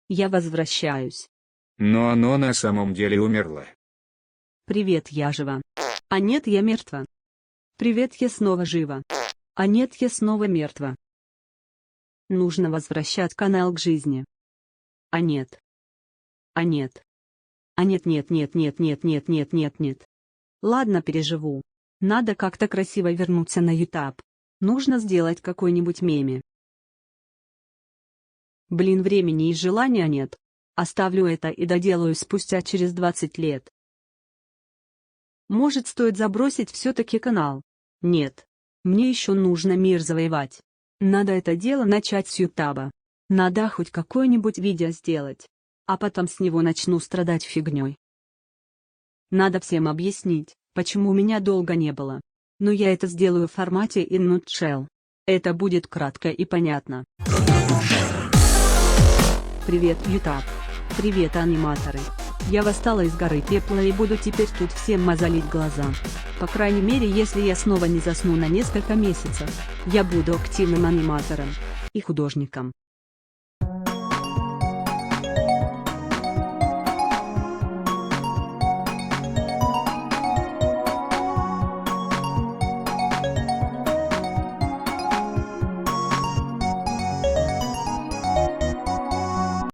Я возвращаюсь. Но оно на самом деле умерло. Привет, я жива. А нет, я мертва. Привет, я снова жива. А нет, я снова мертва. Нужно возвращать канал к жизни. А нет. А нет. А нет, нет, нет, нет, нет, нет, нет, нет, нет. Ладно, переживу. Надо как-то красиво вернуться на YouTube. Нужно сделать какой-нибудь меме. Блин, времени и желания нет. Оставлю это и доделаю спустя через 20 лет. Может, стоит забросить все-таки канал? Нет. Мне еще нужно мир завоевать. Надо это дело начать с Ютаба. Надо хоть какое-нибудь видео сделать. А потом с него начну страдать фигней. Надо всем объяснить, почему меня долго не было. Но я это сделаю в формате in nutshell. Это будет кратко и понятно. Привет, Ютаб. Привет, аниматоры. Я восстала из горы пепла и буду теперь тут всем мозолить глаза. По крайней мере, если я снова не засну на несколько месяцев, я буду активным аниматором и художником.